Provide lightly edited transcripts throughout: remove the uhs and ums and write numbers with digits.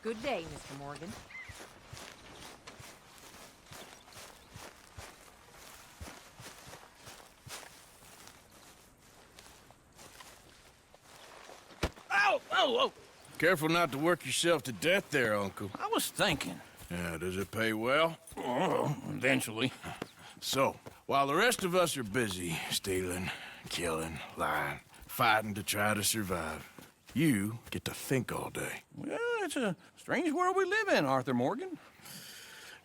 Good day, Mr. Morgan. Oh, oh, oh! Careful not to work yourself to death there, Uncle. I was thinking. Yeah, does it pay well? Oh, eventually. So, while the rest of us are busy stealing, killing, lying, fighting to try to survive, you get to think all day. Well, it's a strange world we live in, Arthur Morgan.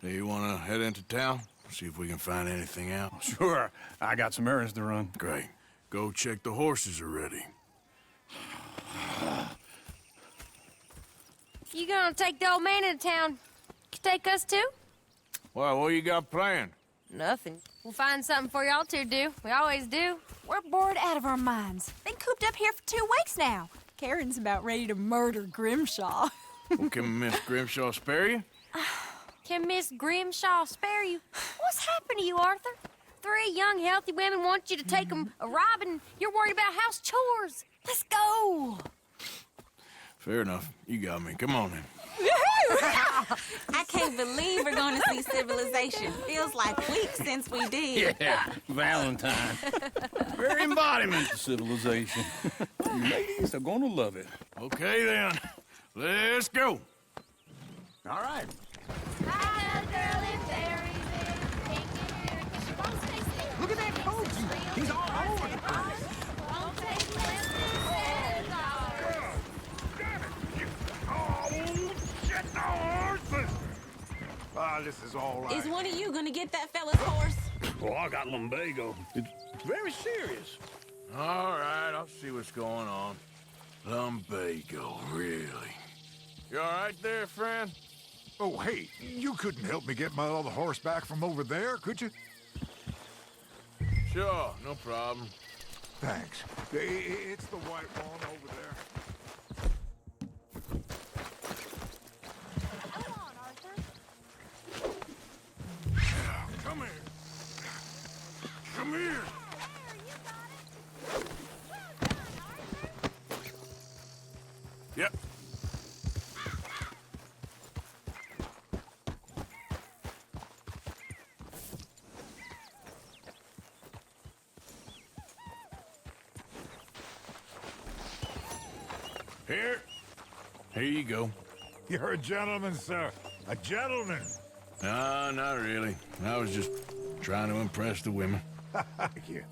Do you want to head into town? See if we can find anything out? Sure, I got some errands to run. Great. Go check the horses are ready. You gonna take the old man into town? Take us too? Well, what you got planned? Nothing. We'll find something for y'all to do. We always do. We're bored out of our minds. Been cooped up here for 2 weeks now. Karen's about ready to murder Grimshaw. Well, can Miss Grimshaw spare you? Can Miss Grimshaw spare you? What's happened to you, Arthur? 3 young, healthy women want you to take them a robbing. You're worried about house chores. Let's go. Fair enough. You got me. Come on then. I can't believe we're going to see civilization. Feels like weeks since we did. Yeah, Valentine. Very embodiment of civilization. You ladies are gonna love it. Okay then. Let's go. All right. Look at that coach! He's all over the place! Ah, this is all right. Is one of you going to get that fella's horse? Well, I got lumbago. It's very serious. All right, I'll see what's going on. Lumbago, really? You all right there, friend? Oh, hey, you couldn't help me get my other horse back from over there, could you? Sure, no problem. Thanks. It's the white one over there. Come on, Arthur. Come here. Come here. Yep. Here you go. You're a gentleman, sir. A gentleman. No, not really. I was just trying to impress the women. Thank you.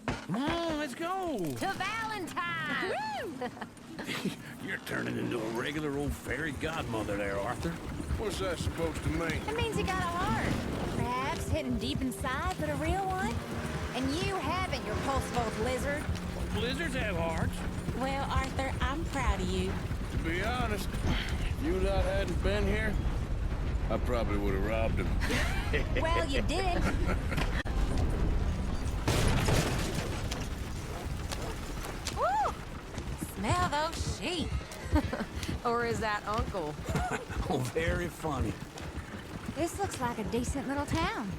Come on, let's go. To Valentine! You're turning into a regular old fairy godmother there, Arthur. What's that supposed to mean? It means you got a heart. Perhaps hidden deep inside, but a real one. And you haven't, your pulse-bolt lizard. Blizzards have hearts. Well, Arthur, I'm proud of you. To be honest, if you lot hadn't been here, I probably would have robbed him. Well, you did. Woo! Smell those sheep. Or is that Uncle? Oh, very funny. This looks like a decent little town.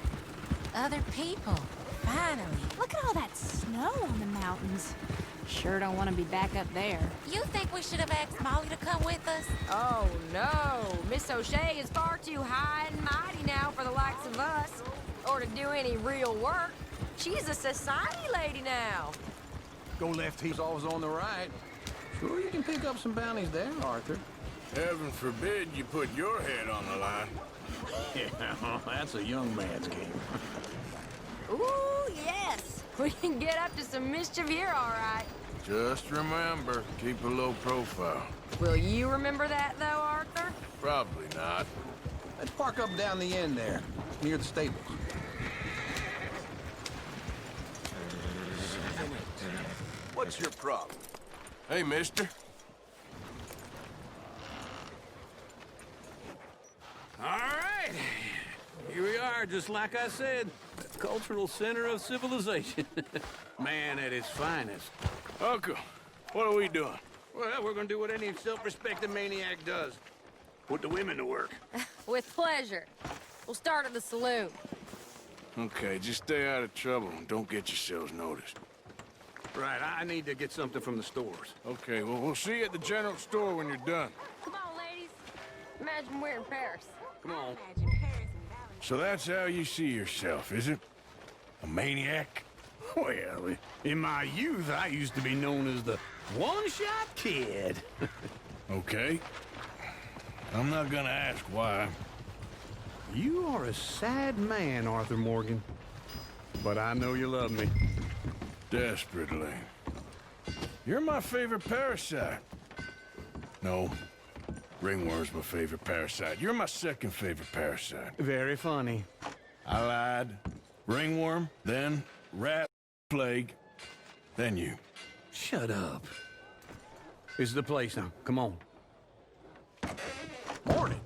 Other people. Finally. Look at all that snow on the mountains. Sure don't want to be back up there. You think we should have asked Molly to come with us? Oh, no. Miss O'Shea is far too high and mighty now for the likes of us. Or to do any real work. She's a society lady now. Go left, he's always on the right. Sure, you can pick up some bounties there, Arthur. Heaven forbid you put your head on the line. Yeah, that's a young man's game. Ooh, yes. We can get up to some mischief here, all right. Just remember, keep a low profile. Will you remember that, though, Arthur? Probably not. Let's park up down the end there, near the stables. What's your problem? Hey, mister. All right. Here we are, just like I said. The cultural center of civilization. Man at his finest. Uncle, what are we doing? Well, we're gonna do what any self-respecting maniac does. Put the women to work. With pleasure. We'll start at the saloon. Okay, just stay out of trouble and don't get yourselves noticed. Right, I need to get something from the stores. Okay, well, we'll see you at the general store when you're done. Come on, ladies. Imagine we're in Paris. Come on. Imagine Paris and Valentine. So that's how you see yourself, is it? A maniac? Well, in my youth, I used to be known as the one-shot kid. Okay. I'm not gonna ask why. You are a sad man, Arthur Morgan. But I know you love me. Desperately. You're my favorite parasite. No. Ringworm's my favorite parasite. You're my second favorite parasite. Very funny. I lied. Ringworm, then rat, plague, then you. Shut up. This is the place now. Come on. Morning.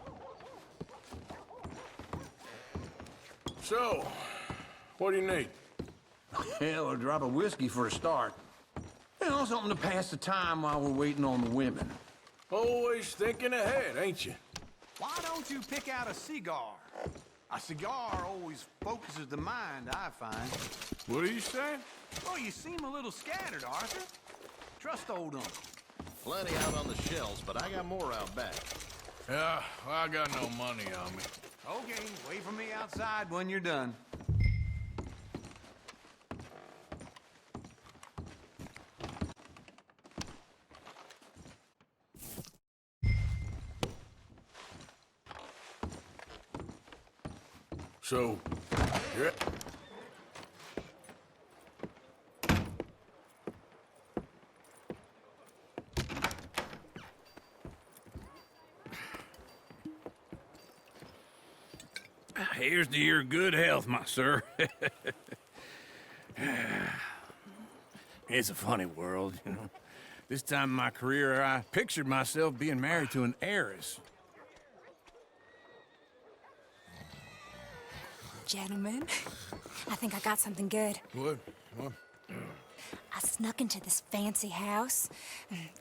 So, what do you need? Hell, a drop of whiskey for a start. You know, something to pass the time while we're waiting on the women. Always thinking ahead, ain't you? Why don't you pick out a cigar? A cigar always focuses the mind, I find. What are you saying? Oh, you seem a little scattered, Arthur. Trust old uncle. Plenty out on the shelves, but I got more out back. Yeah, well, I got no money on me. Okay, wait for me outside when you're done. So, yeah. Here's to your good health, my sir. It's a funny world, you know. This time in my career, I pictured myself being married to an heiress. Gentlemen, I think I got something good. What? I snuck into this fancy house,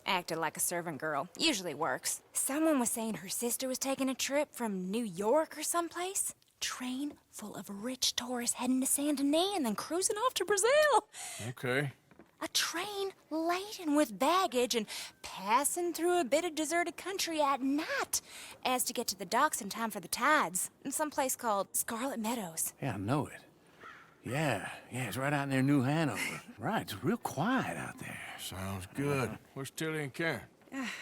acted like a servant girl. Usually works. Someone was saying her sister was taking a trip from New York or someplace. Train full of rich tourists heading to Saint Denis and then cruising off to Brazil. Okay. A train laden with baggage and passing through a bit of deserted country at night as to get to the docks in time for the tides in some place called Scarlet Meadows. Yeah, I know it. Yeah, it's right out near New Hanover. Right, it's real quiet out there. Sounds good. Where's Tilly and Karen?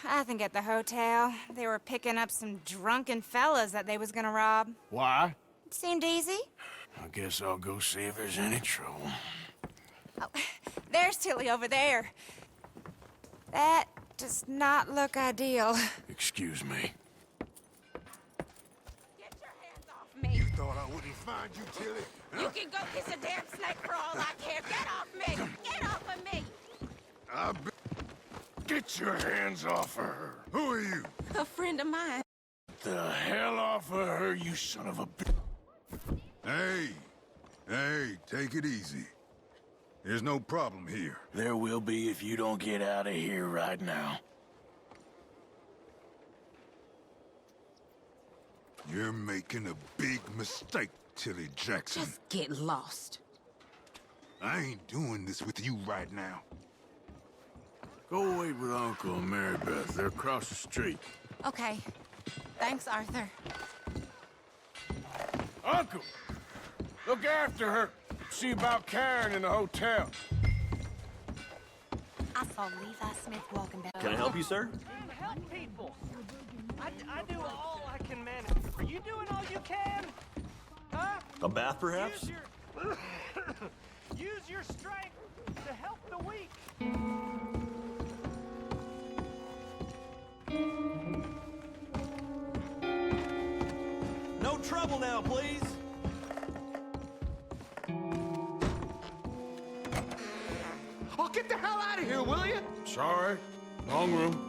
I think at the hotel. They were picking up some drunken fellas that they was gonna rob. Why? It seemed easy. I guess I'll go see if there's any trouble. Oh, there's Tilly over there. That does not look ideal. Excuse me. Get your hands off me. Thought I wouldn't find you, Tilly. You can go kiss a damn snake for all I care. Get off me. Get off of me. Get your hands off of her. Who are you? A friend of mine. The hell off of her, you son of a bitch. Hey, take it easy. There's no problem here. There will be if you don't get out of here right now. You're making a big mistake, Tilly Jackson. Just get lost. I ain't doing this with you right now. Go wait with Uncle and Mary Beth. They're across the street. Okay. Thanks, Arthur. Uncle! Look after her. See about Karen in the hotel. I saw Levi Smith walking back. Can I help you, sir? Help people. I do all I can manage. Are you doing all you can? Huh? A bath, perhaps? Use your strength to help the weak. No trouble now, please. Oh, get the hell out of here, will you? Sorry. Wrong room.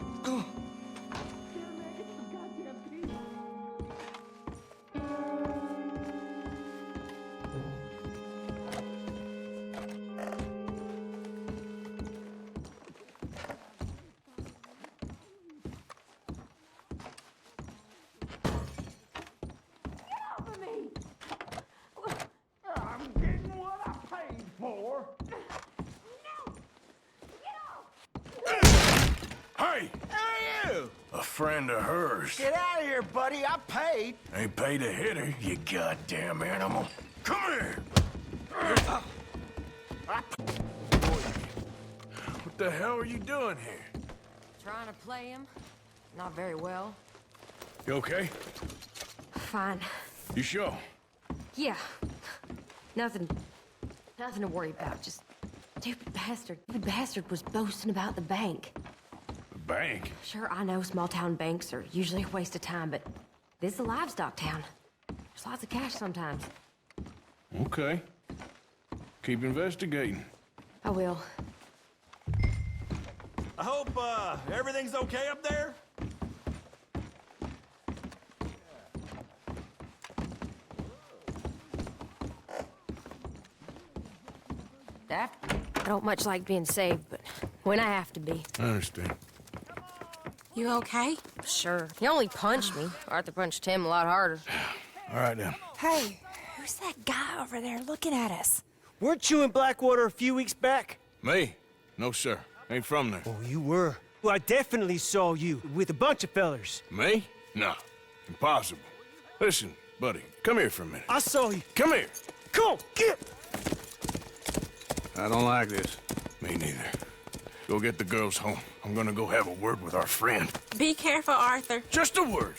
friend of hers. Get out of here, buddy. I paid. Ain't paid to hit her, you goddamn animal. Come here! What the hell are you doing here? Trying to play him. Not very well. You okay? Fine. You sure? Yeah. Nothing to worry about. Just stupid bastard. Stupid bastard was boasting about the bank. The bank? Sure, I know small-town banks are usually a waste of time, but this is a livestock town. There's lots of cash sometimes. Okay. Keep investigating. I will. I hope, everything's okay up there? I don't much like being saved, but when I have to be. I understand. You okay? Sure. He only punched me. Arthur punched him a lot harder. All right, then. Hey, who's that guy over there looking at us? Weren't you in Blackwater a few weeks back? Me? No, sir. Ain't from there. Oh, you were. Well, I definitely saw you with a bunch of fellers. Me? No. Impossible. Listen, buddy, come here for a minute. I saw you. Come here. Come on, get! I don't like this. Me neither. Go get the girls home. I'm gonna go have a word with our friend. Be careful, Arthur. Just a word.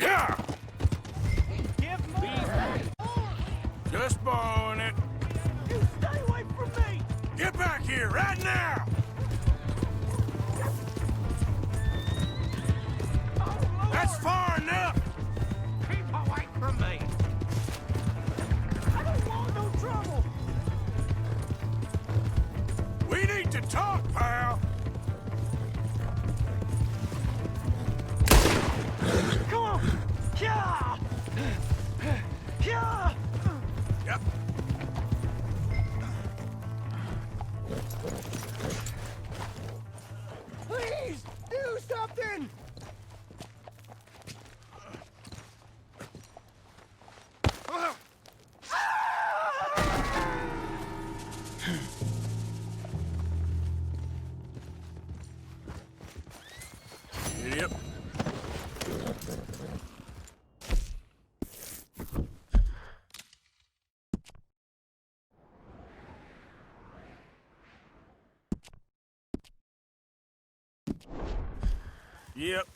Yeah! Give me... Just borrowing it. You stay away from me! Get back here right now! That's far enough! Keep away from me. I don't want no trouble! We need to talk, pal! Come on! Yeah! Yeah! Yep. Please, do something! Yep. Yep.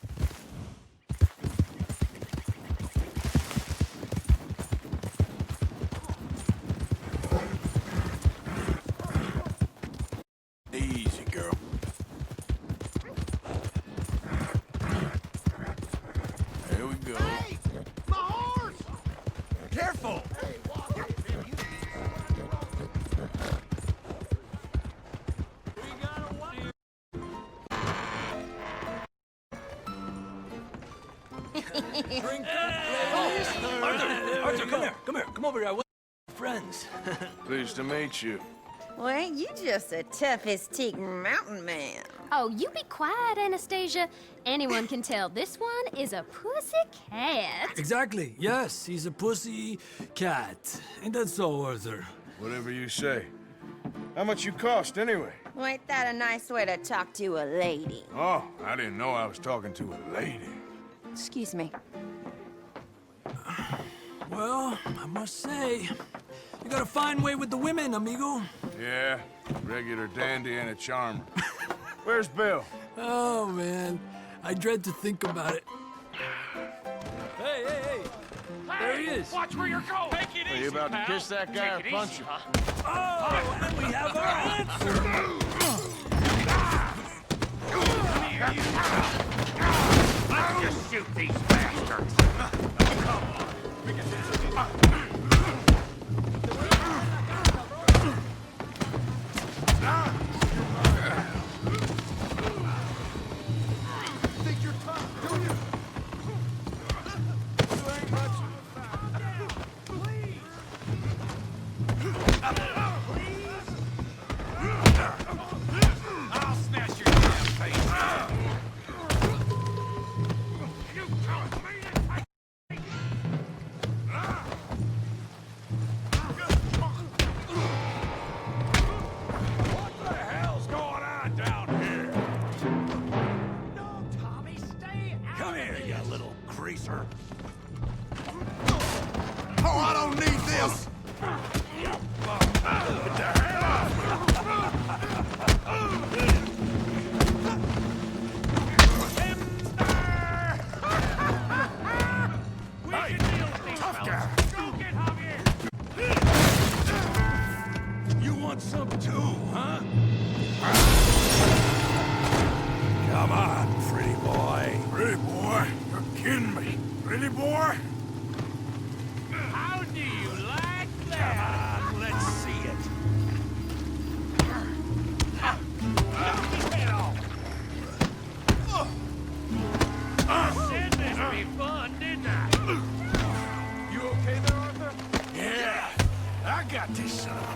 Easy, girl. There we go. Hey! My horse! Careful! Arthur, come here. Come over here. I want friends. Pleased to meet you. Well, ain't you just a tough-as-teak mountain man? Oh, you be quiet, Anastasia. Anyone can tell this one is a pussy cat. Exactly. Yes, he's a pussy cat. Ain't that so, Arthur? Whatever you say. How much you cost, anyway? Well, ain't that a nice way to talk to a lady? Oh, I didn't know I was talking to a lady. Excuse me. Well, I must say, you got a fine way with the women, amigo. Yeah, regular dandy and a charmer. Where's Bill? Oh, man. I dread to think about it. Hey, hey, hey! There he is! Watch where you're going! Take it Are you about to kiss that guy or punch him? Oh, and then we have our answer! Let's just shoot these bastards! Come on! Think you're tough, do you? You ain't much of a fighter. Please! I'll smash your damn face! You telling me to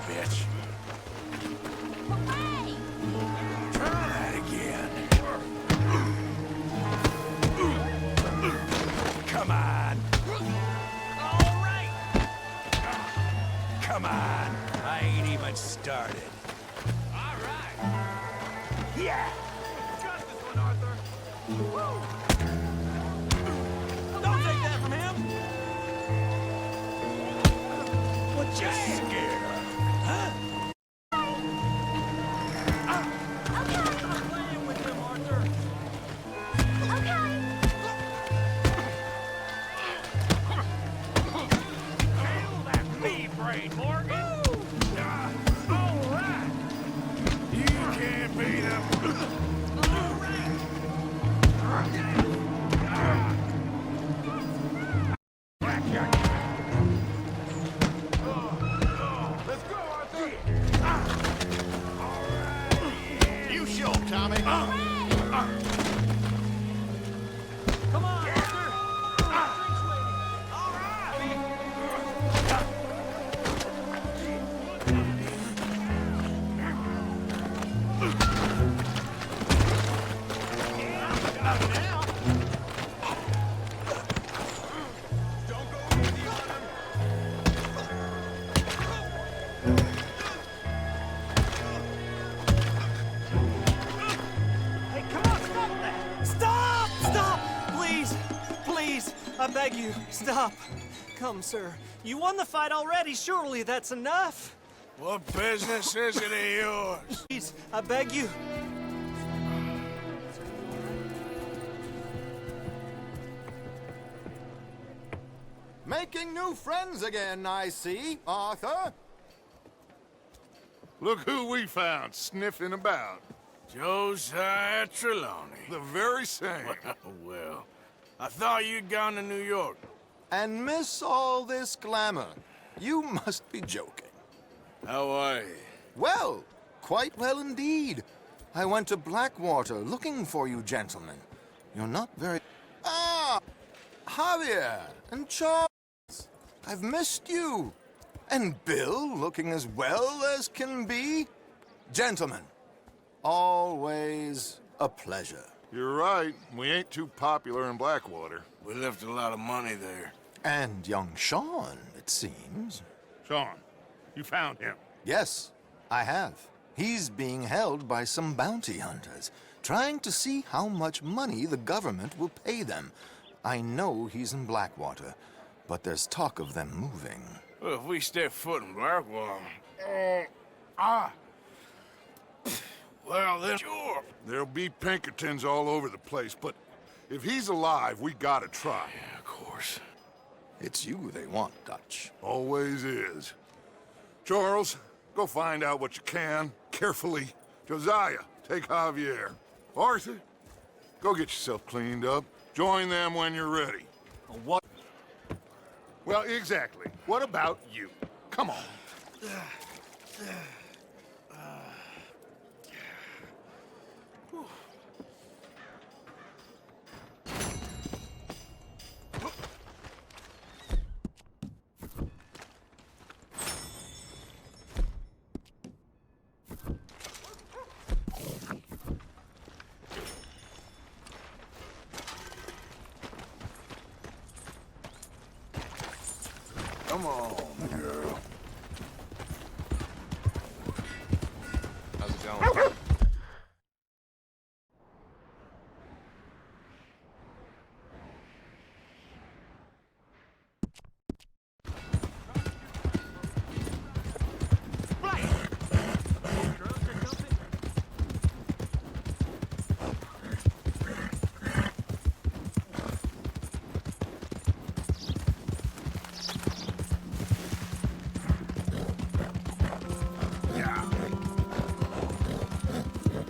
bitch. Hooray! Try that again. Come on. All right! Come on. I ain't even started. All right! Yeah. Got this one, Arthur! Woo! Don't take that from him! What you scared of? Huh? Stop playing with him, Arthur! Kill that pea-brain, Morgan! All right! You can't beat him. All right! Let's go, Arthur! You show 'em, Tommy. Come on, Arthur! Drink's waiting. All right! Hey, come on, stop that! Stop! Stop! Please! Please! I beg you, stop. Come, sir. You won the fight already. Surely that's enough. What business is it of yours? Please, I beg you. Making new friends again, I see, Arthur. Look who we found sniffing about. Josiah Trelawney. The very same. Well, I thought you'd gone to New York. And miss all this glamour. You must be joking. How are you? Well, quite well indeed. I went to Blackwater looking for you gentlemen. You're not very... Ah! Javier and Charles. I've missed you. And Bill looking as well as can be. Gentlemen, always a pleasure. You're right. We ain't too popular in Blackwater. We left a lot of money there. And young Sean, it seems. Sean, you found him. Yes, I have. He's being held by some bounty hunters, trying to see how much money the government will pay them. I know he's in Blackwater, but there's talk of them moving. Well, if we step foot in Blackwater... Well, then, sure. There'll be Pinkertons all over the place, but if he's alive, we gotta try. Yeah, of course. It's you they want, Dutch. Always is. Charles, go find out what you can, carefully. Josiah, take Javier. Arthur, go get yourself cleaned up. Join them when you're ready. What? Well, exactly. What about you? Come on. Come on, girl. How's it going?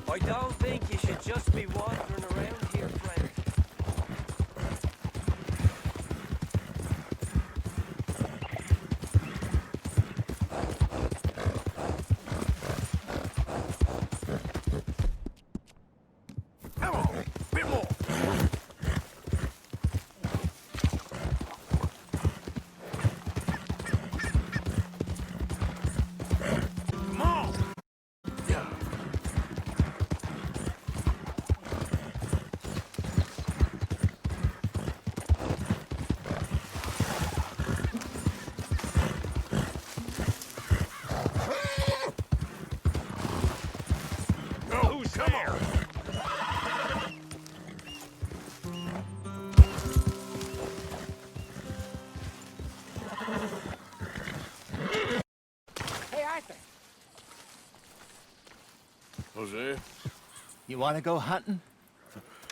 I don't think you should just be wandering around here, friend. Come on, bit more. Come on. Hey, Arthur. Jose, You want to go hunting?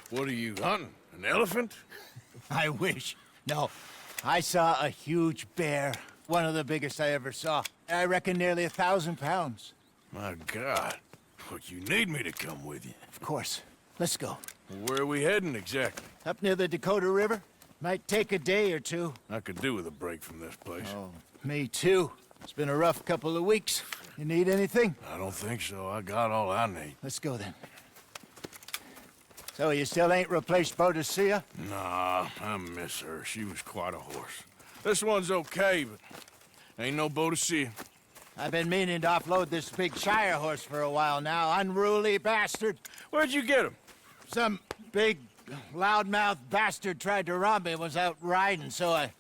what are you hunting? An elephant? I wish. No. I saw a huge bear. One of the biggest I ever saw. I reckon nearly 1,000 pounds. My God. What, you need me to come with you? Of course. Let's go. Where are we heading exactly? Up near the Dakota River. Might take a day or two. I could do with a break from this place. Oh, me too. It's been a rough couple of weeks. You need anything? I don't think so. I got all I need. Let's go then. So you still ain't replaced Boadicea? Nah, I miss her. She was quite a horse. This one's okay, but ain't no Boadicea. I've been meaning to offload this big Shire horse for a while now. Unruly bastard. Where'd you get him? Some big, loudmouth bastard tried to rob me and was out riding, so I...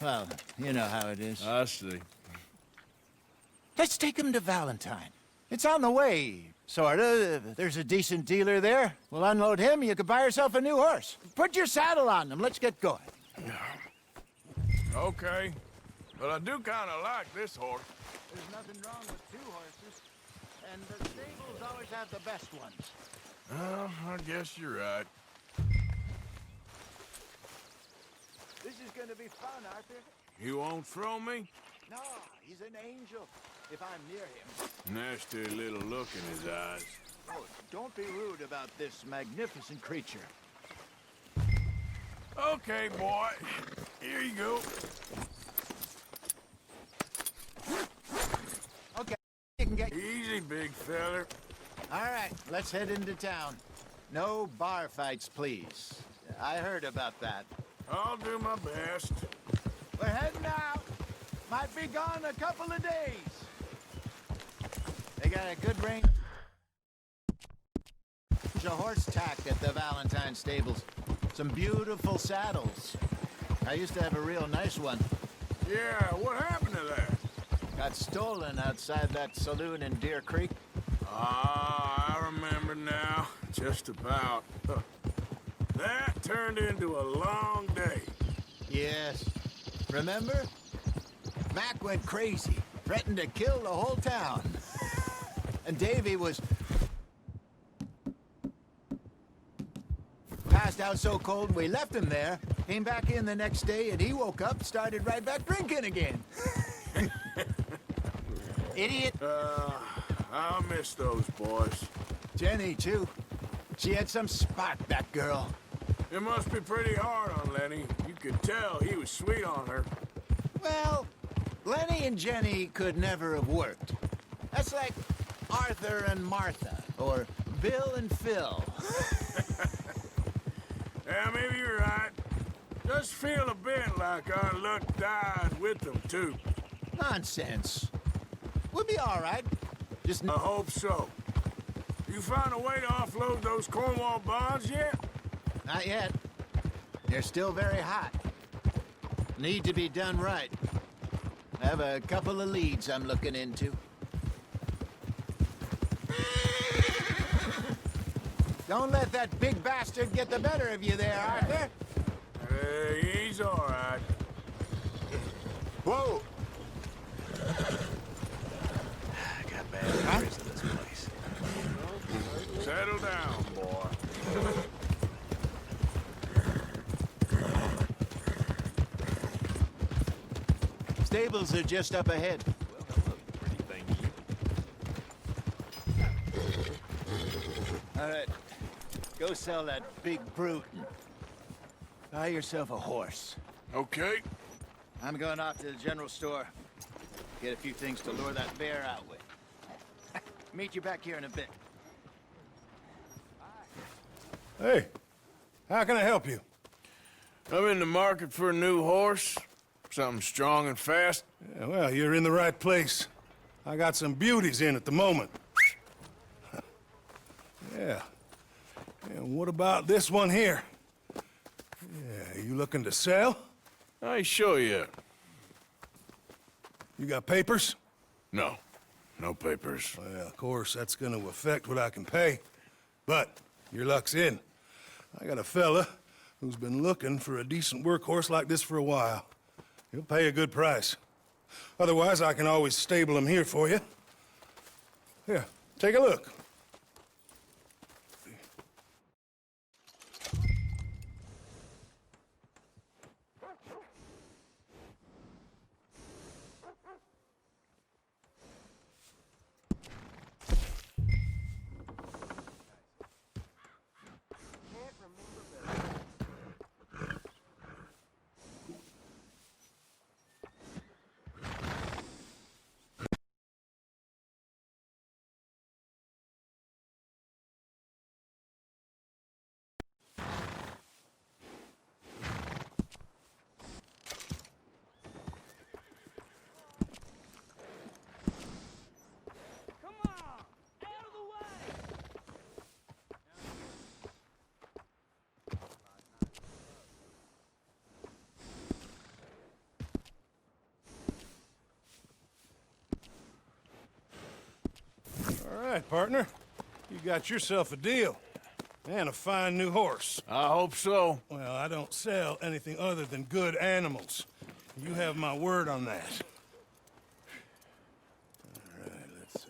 Well, you know how it is. I see. Let's take him to Valentine. It's on the way, sorta. There's a decent dealer there. We'll unload him, you could buy yourself a new horse. Put your saddle on him, let's get going. Okay. But I do kind of like this horse. There's nothing wrong with two horses. And the stables always have the best ones. Well, I guess you're right. This is gonna be fun, Arthur. You won't throw me? No, he's an angel, if I'm near him. Nasty little look in his eyes. Oh, don't be rude about this magnificent creature. Okay, boy. Here you go. Okay, you can get... Easy, big feller. All right, let's head into town. No bar fights, please. I heard about that. I'll do my best. We're heading out. Might be gone a couple of days. They got a good range of horse tack at the Valentine stables. Some beautiful saddles. I used to have a real nice one. Yeah, what happened to that? Got stolen outside that saloon in Deer Creek. Ah, I remember now. Just about. That turned into a long day. Yes. Remember? Mac went crazy, threatened to kill the whole town. And Davy was passed out so cold we left him there, came back in the next day, and he woke up, started right back drinking again. Idiot. I'll miss those boys. Jenny, too. She had some spot, that girl. It must be pretty hard on Lenny. You could tell he was sweet on her. Well, Lenny and Jenny could never have worked. That's like Arthur and Martha, or Bill and Phil. Yeah, maybe you're right. Just feel a bit like our luck died with them, too. Nonsense. We'll be all right. Just... I hope so. You found a way to offload those Cornwall bonds yet? Not yet. They're still very hot. Need to be done right. I have a couple of leads I'm looking into. Don't let that big bastard get the better of you there, Arthur. He's all right. Whoa! I got bad memories of this place. Settle down, boy. Stables are just up ahead. Well, hello, you pretty thing. All right. Go sell that big brute and buy yourself a horse. Okay. I'm going off to the general store. Get a few things to lure that bear out with. Meet you back here in a bit. Hey, how can I help you? I'm in the market for a new horse. Something strong and fast. Yeah, well, you're in the right place. I got some beauties in at the moment. Yeah. And what about this one here? Yeah, you looking to sell? I show you. You got papers? No. No papers. Well, of course, that's gonna affect what I can pay. But your luck's in. I got a fella who's been looking for a decent workhorse like this for a while. He'll pay a good price. Otherwise, I can always stable him here for you. Here, take a look. All right, partner. You got yourself a deal. And a fine new horse. I hope so. Well, I don't sell anything other than good animals. You have my word on that. All right, let's see.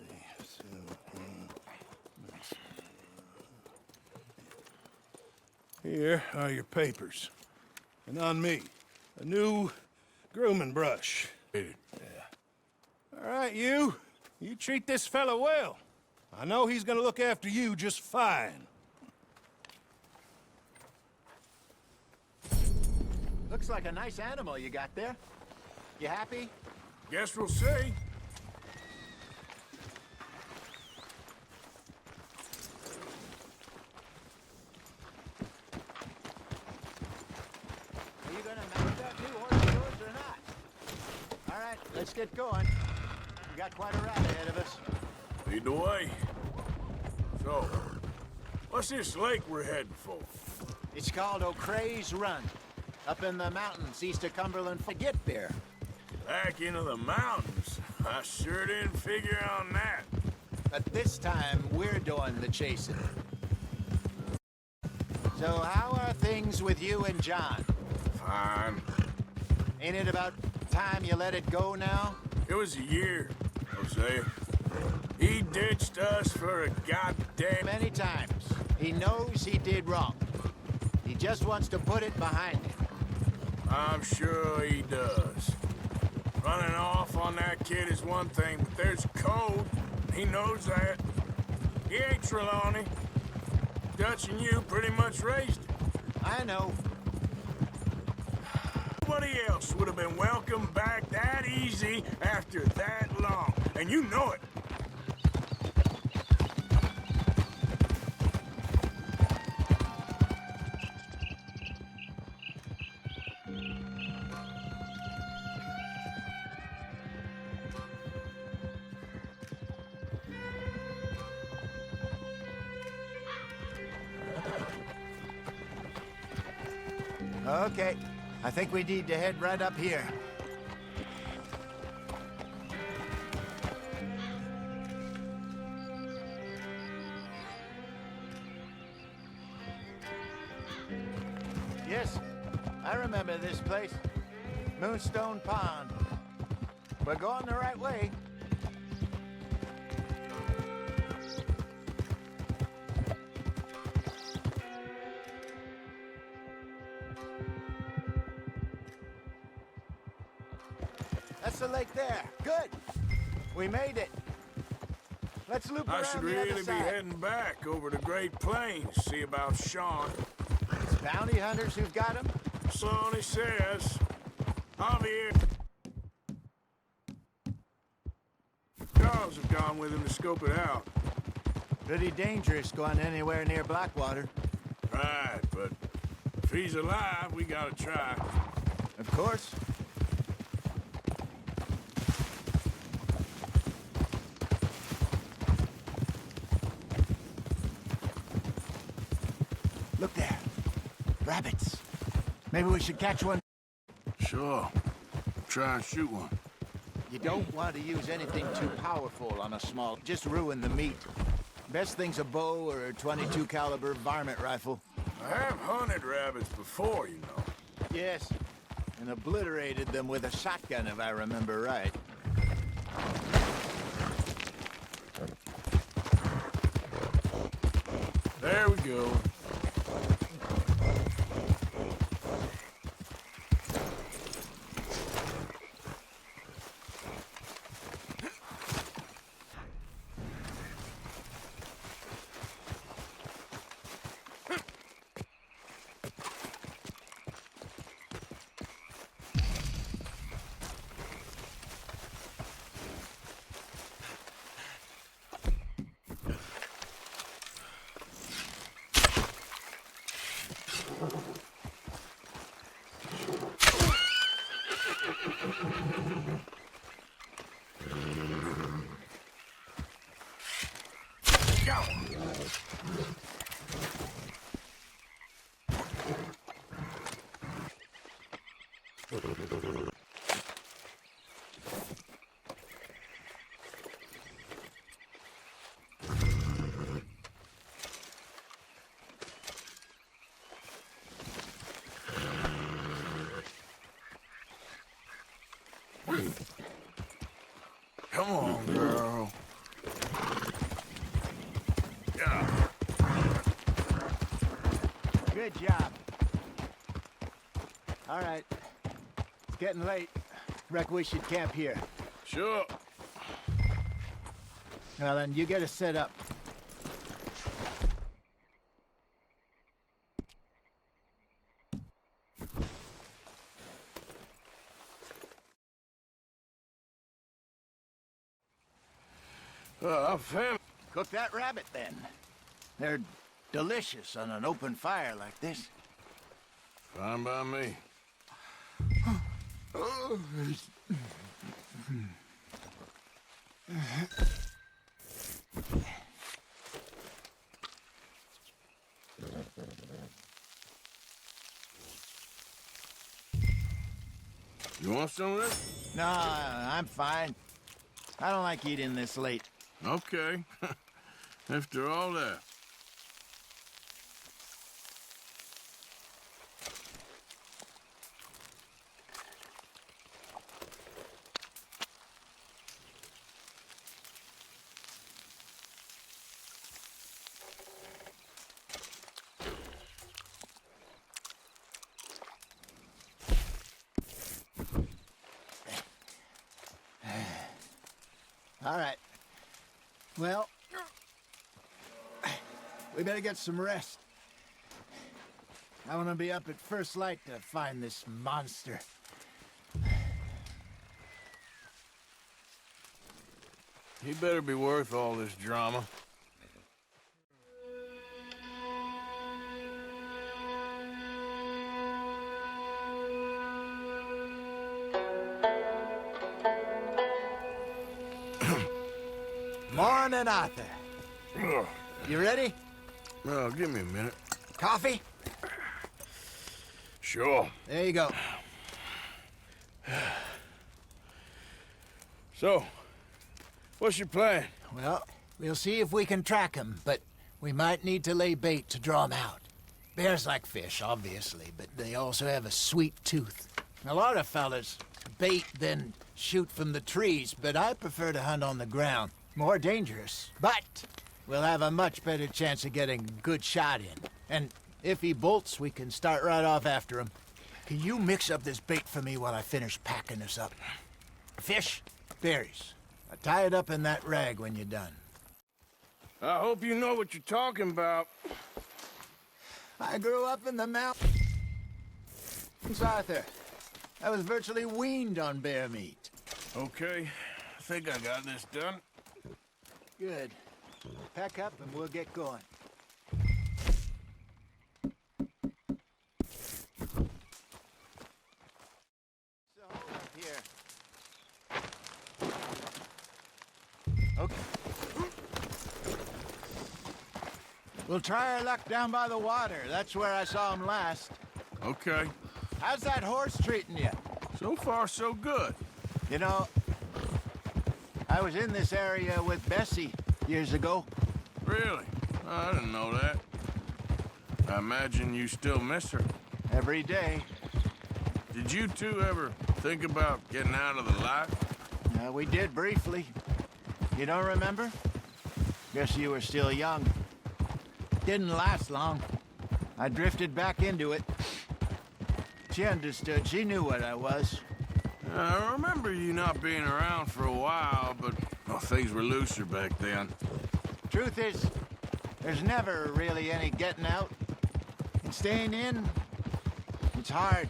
Here are your papers. And on me, a new grooming brush. Yeah. All right, you. You treat this fella well. I know he's gonna look after you just fine. Looks like a nice animal you got there. You happy? Guess we'll see. Are you gonna mount that new horse of yours or not? All right, let's get going. We got quite a ride ahead of us. Lead the way. So, what's this lake we're heading for? It's called O'Creagh's Run. Up in the mountains east of Cumberland. Get there. Back into the mountains? I sure didn't figure on that. But this time, we're doing the chasing. So how are things with you and John? Fine. Ain't it about time you let it go now? It was a year, Jose. He ditched us for a goddamn... Many times. He knows he did wrong. He just wants to put it behind him. I'm sure he does. Running off on that kid is one thing, but there's code. He knows that. He ain't Trelawney. Dutch and you pretty much raised him. I know. Nobody else would have been welcomed back that easy after that long. And you know it. Okay, I think we need to head right up here. Yes, I remember this place. Moonstone Pond. We're going the right way. That's the lake there. Good. We made it. Let's loop around I should the really other be side. heading back over the Great Plains, see about Sean. It's bounty hunters who've got him? So he says. Javier. Charles have gone with him to scope it out. Pretty dangerous going anywhere near Blackwater. Right, but if he's alive, we gotta try. Of course. Look there. Rabbits. Maybe we should catch one. Sure. Try and shoot one. You don't want to use anything too powerful on a small... Just ruin the meat. Best thing's a bow or a 22 caliber varmint rifle. I have hunted rabbits before, you know. Yes, and obliterated them with a shotgun, if I remember right. There we go. Come on, girl. Yeah. Good job. All right. It's getting late. Reckon we should camp here. Sure. Well, then, you get us set up. Cook that rabbit, then. They're delicious on an open fire like this. Fine by me. You want some of this? No, I'm fine. I don't like eating this late. Okay. After all that. All right. Well, we better get some rest. I want to be up at first light to find this monster. He better be worth all this drama. Morning, Arthur. You ready? Well, give me a minute. Coffee? Sure. There you go. So, what's your plan? Well, we'll see if we can track him, but we might need to lay bait to draw him out. Bears like fish, obviously, but they also have a sweet tooth. A lot of fellas bait, then shoot from the trees, but I prefer to hunt on the ground. More dangerous, but we'll have a much better chance of getting a good shot in. And if he bolts, we can start right off after him. Can you mix up this bait for me while I finish packing this up? Fish, berries. I'll tie it up in that rag when you're done. I hope you know what you're talking about. I grew up in the mountains, Arthur. I was virtually weaned on bear meat. Okay, I think I got this done. Good. Pack up and we'll get going. So, up here. Okay. We'll try our luck down by the water. That's where I saw him last. Okay. How's that horse treating you? So far, so good. You know, I was in this area with Bessie years ago. Really? I didn't know that. I imagine you still miss her. Every day. Did you two ever think about getting out of the life? We did briefly. You don't remember? Guess you were still young. Didn't last long. I drifted back into it. She understood. She knew what I was. I remember you not being around for a while, but well, things were looser back then. Truth is, there's never really any getting out. And staying in, it's hard.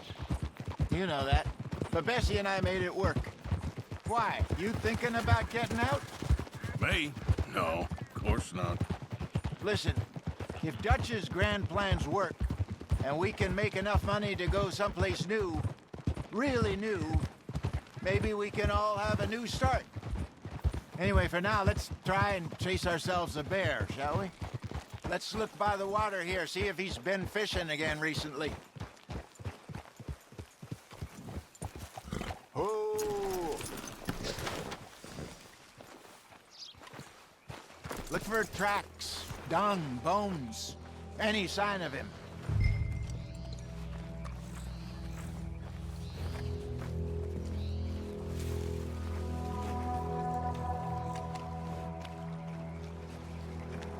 You know that. But Bessie and I made it work. Why? You thinking about getting out? Me? No, of course not. Listen, if Dutch's grand plans work, and we can make enough money to go someplace new, really new, maybe we can all have a new start. Anyway, for now, let's try and chase ourselves a bear, shall we? Let's look by the water here, see if he's been fishing again recently. Oh! Look for tracks, dung, bones, any sign of him.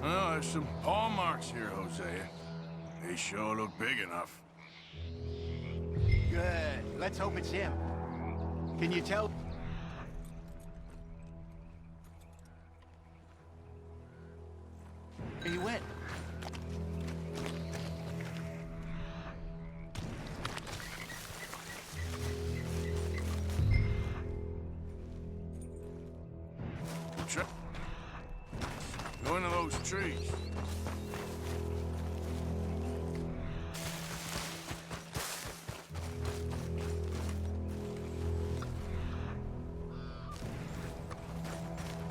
Well, there's some paw marks here, Hosea. They sure look big enough. Good. Let's hope it's him. Can you tell? Where he went? Go into those trees.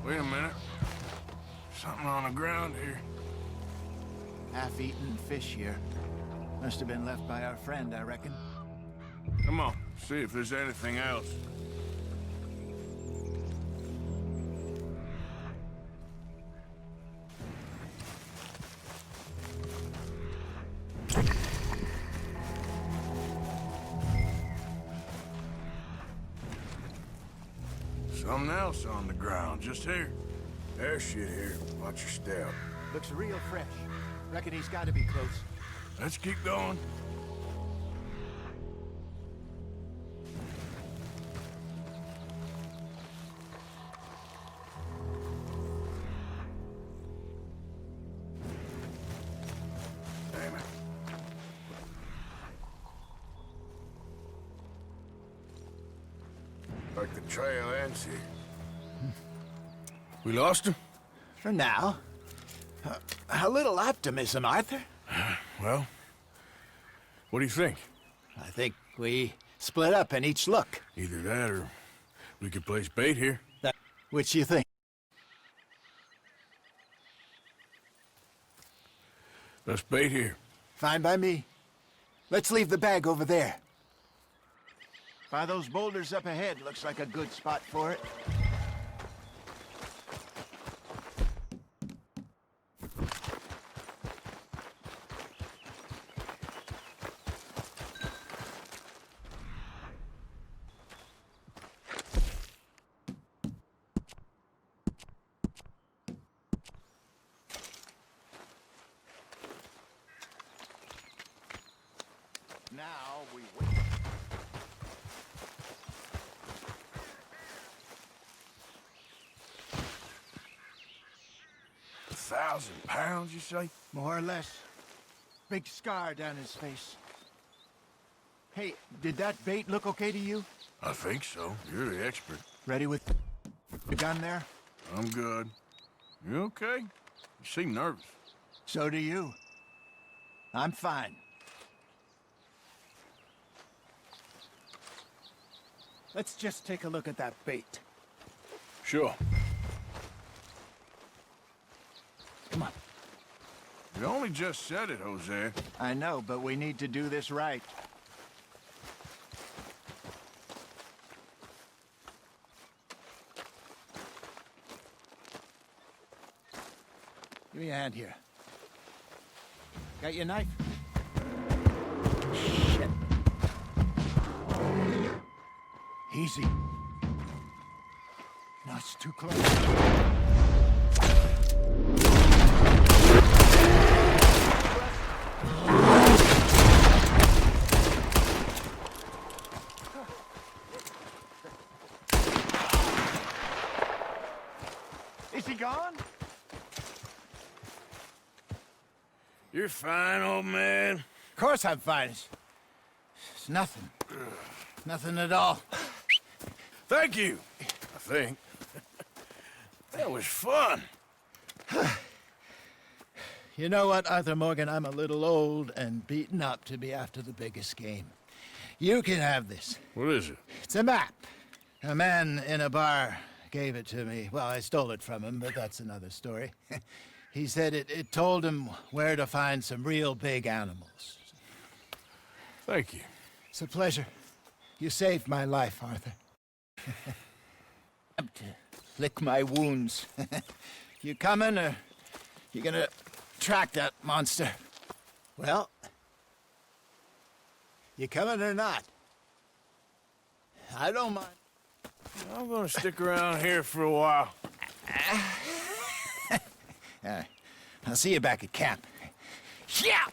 Wait a minute. Something on the ground here. Half-eaten fish here. Must have been left by our friend, I reckon. Come on, see if there's anything else. Something else on the ground, just here. There's shit here. Watch your step. Looks real fresh. Reckon he's got to be close. Let's keep going. Damn it. Like the trail ends here. We lost him? For now. A little optimism, Arthur. Well, what do you think? I think we split up and each look. Either that or we could place bait here. Which you think? Let's bait here. Fine by me. Let's leave the bag over there. By those boulders up ahead, looks like a good spot for it. Now we wait. £1,000, you say? More or less. Big scar down his face. Hey, did that bait look okay to you? I think so. You're the expert. Ready with the gun there? I'm good. You okay? You seem nervous. So do you. I'm fine. Let's just take a look at that bait. Sure. Come on. You only just said it, Jose. I know, but we need to do this right. Give me a hand here. Got your knife? Shit. Easy. No, it's too close. Is he gone? You're fine, old man. Of course I'm fine. It's nothing. Nothing at all. Thank you, I think. That was fun. You know what, Arthur Morgan? I'm a little old and beaten up to be after the biggest game. You can have this. What is it? It's a map. A man in a bar gave it to me. Well, I stole it from him, but that's another story. He said it told him where to find some real big animals. Thank you. It's a pleasure. You saved my life, Arthur. To lick my wounds. You coming, or you gonna track that monster? Well, you coming or not? I don't mind. I'm gonna stick around here for a while. I'll see you back at camp. Yeah!